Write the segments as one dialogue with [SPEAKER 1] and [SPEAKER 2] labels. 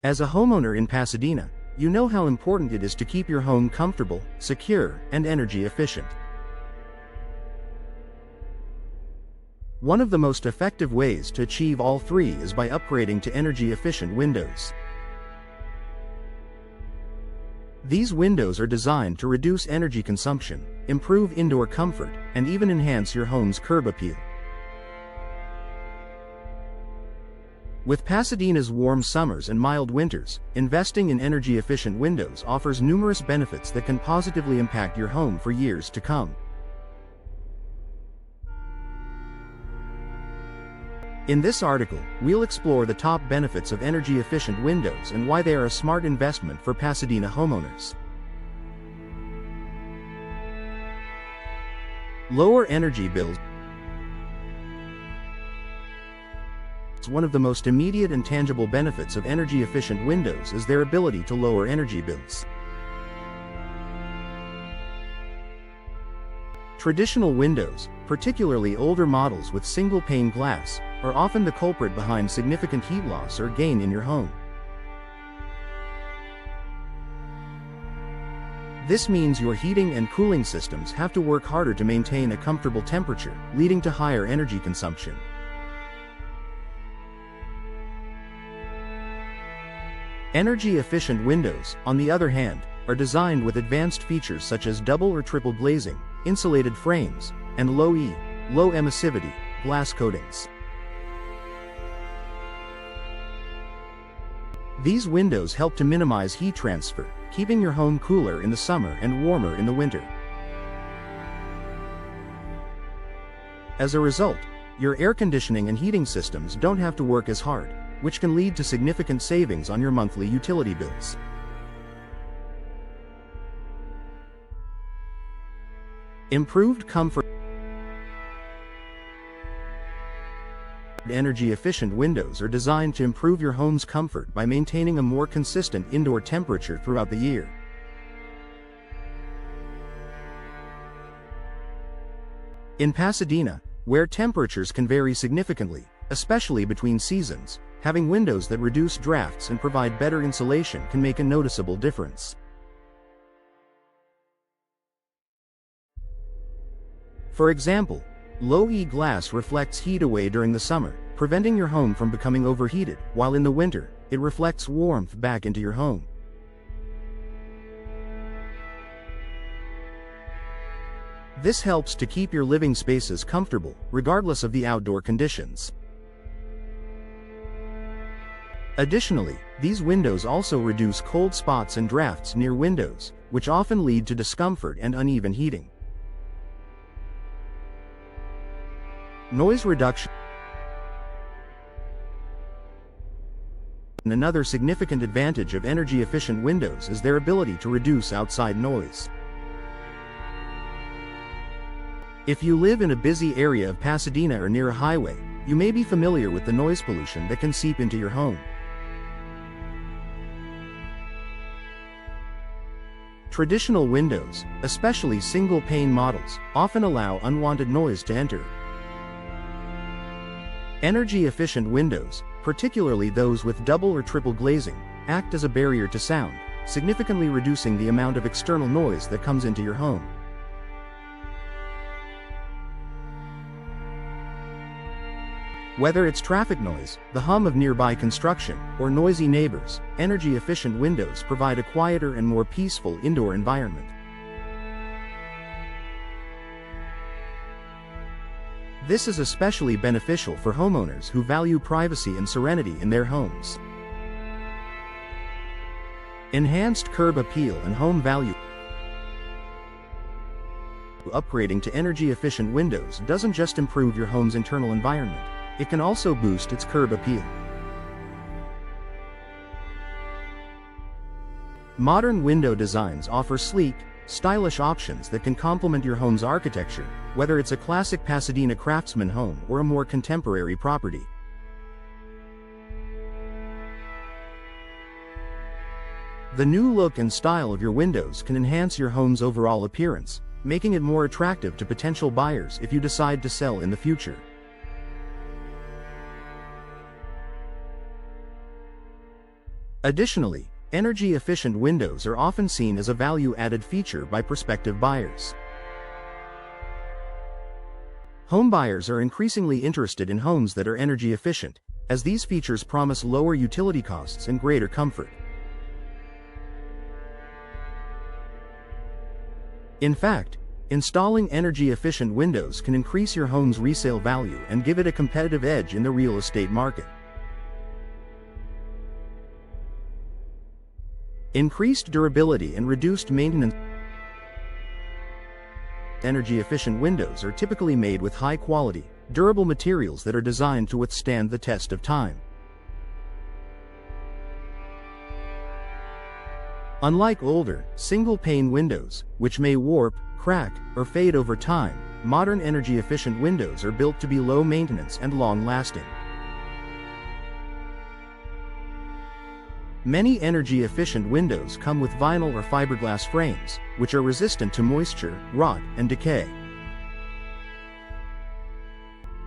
[SPEAKER 1] As a homeowner in Pasadena, you know how important it is to keep your home comfortable, secure, and energy efficient. One of the most effective ways to achieve all three is by upgrading to energy-efficient windows. These windows are designed to reduce energy consumption, improve indoor comfort, and even enhance your home's curb appeal. With Pasadena's warm summers and mild winters, investing in energy-efficient windows offers numerous benefits that can positively impact your home for years to come. In this article, we'll explore the top benefits of energy-efficient windows and why they are a smart investment for Pasadena homeowners. Lower energy bills. One of the most immediate and tangible benefits of energy-efficient windows is their ability to lower energy bills. Traditional windows, particularly older models with single-pane glass, are often the culprit behind significant heat loss or gain in your home. This means your heating and cooling systems have to work harder to maintain a comfortable temperature, leading to higher energy consumption. Energy-efficient windows, on the other hand, are designed with advanced features such as double or triple glazing, insulated frames, and low emissivity, glass coatings. These windows help to minimize heat transfer, keeping your home cooler in the summer and warmer in the winter. As a result, your air conditioning and heating systems don't have to work as hard, which can lead to significant savings on your monthly utility bills. Improved comfort. Energy-efficient windows are designed to improve your home's comfort by maintaining a more consistent indoor temperature throughout the year. In Pasadena, where temperatures can vary significantly, especially between seasons, having windows that reduce drafts and provide better insulation can make a noticeable difference. For example, low-E glass reflects heat away during the summer, preventing your home from becoming overheated, while in the winter, it reflects warmth back into your home. This helps to keep your living spaces comfortable, regardless of the outdoor conditions. Additionally, these windows also reduce cold spots and drafts near windows, which often lead to discomfort and uneven heating. Noise reduction. Another significant advantage of energy-efficient windows is their ability to reduce outside noise. If you live in a busy area of Pasadena or near a highway, you may be familiar with the noise pollution that can seep into your home. Traditional windows, especially single-pane models, often allow unwanted noise to enter. Energy-efficient windows, particularly those with double or triple glazing, act as a barrier to sound, significantly reducing the amount of external noise that comes into your home. Whether it's traffic noise, the hum of nearby construction, or noisy neighbors, energy-efficient windows provide a quieter and more peaceful indoor environment. This is especially beneficial for homeowners who value privacy and serenity in their homes. Enhanced curb appeal and home value. Upgrading to energy-efficient windows doesn't just improve your home's internal environment, it can also boost its curb appeal. Modern window designs offer sleek, stylish options that can complement your home's architecture, whether it's a classic Pasadena craftsman home or a more contemporary property. The new look and style of your windows can enhance your home's overall appearance, making it more attractive to potential buyers if you decide to sell in the future. Additionally, energy-efficient windows are often seen as a value-added feature by prospective buyers. Home buyers are increasingly interested in homes that are energy efficient, as these features promise lower utility costs and greater comfort. In fact, installing energy-efficient windows can increase your home's resale value and give it a competitive edge in the real estate market. Increased durability and reduced maintenance. Energy-efficient windows are typically made with high-quality, durable materials that are designed to withstand the test of time. Unlike older, single-pane windows, which may warp, crack, or fade over time, modern energy-efficient windows are built to be low-maintenance and long-lasting. Many energy-efficient windows come with vinyl or fiberglass frames, which are resistant to moisture, rot, and decay.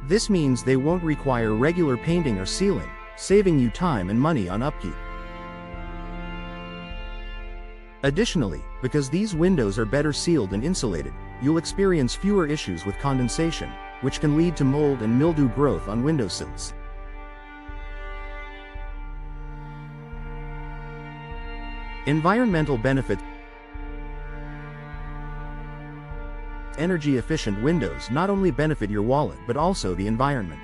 [SPEAKER 1] This means they won't require regular painting or sealing, saving you time and money on upkeep. Additionally, because these windows are better sealed and insulated, you'll experience fewer issues with condensation, which can lead to mold and mildew growth on windowsills. Environmental benefits. Energy-efficient windows not only benefit your wallet but also the environment.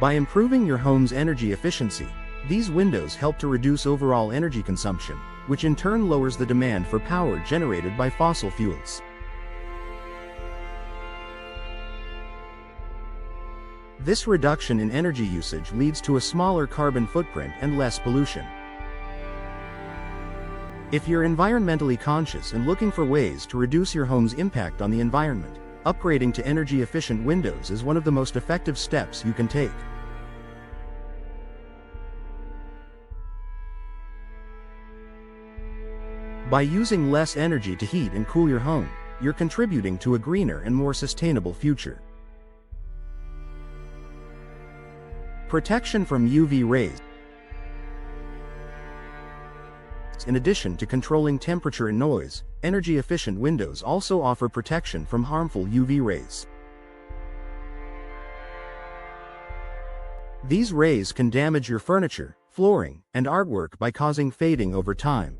[SPEAKER 1] By improving your home's energy efficiency, these windows help to reduce overall energy consumption, which in turn lowers the demand for power generated by fossil fuels. This reduction in energy usage leads to a smaller carbon footprint and less pollution. If you're environmentally conscious and looking for ways to reduce your home's impact on the environment, upgrading to energy-efficient windows is one of the most effective steps you can take. By using less energy to heat and cool your home, you're contributing to a greener and more sustainable future. Protection from UV rays. In addition to controlling temperature and noise, energy-efficient windows also offer protection from harmful UV rays. These rays can damage your furniture, flooring, and artwork by causing fading over time.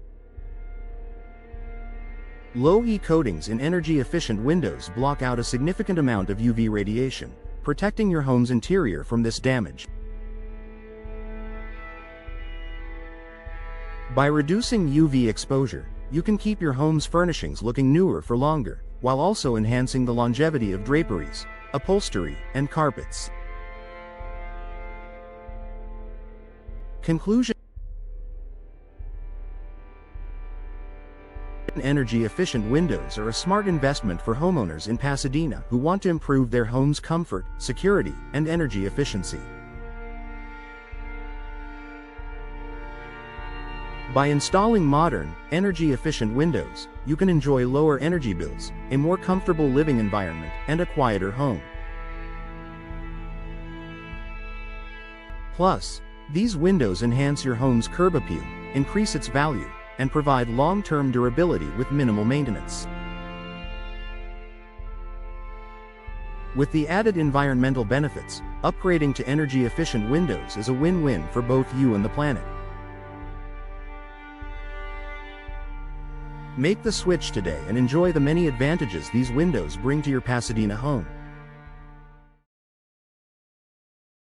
[SPEAKER 1] Low-E coatings in energy-efficient windows block out a significant amount of UV radiation, protecting your home's interior from this damage. By reducing UV exposure, you can keep your home's furnishings looking newer for longer, while also enhancing the longevity of draperies, upholstery, and carpets. Conclusion. Energy-efficient windows are a smart investment for homeowners in Pasadena who want to improve their home's comfort, security, and energy efficiency. By installing modern, energy-efficient windows, you can enjoy lower energy bills, a more comfortable living environment, and a quieter home. Plus, these windows enhance your home's curb appeal, increase its value, and provide long-term durability with minimal maintenance. With the added environmental benefits, upgrading to energy-efficient windows is a win-win for both you and the planet. Make the switch today and enjoy the many advantages these windows bring to your Pasadena home.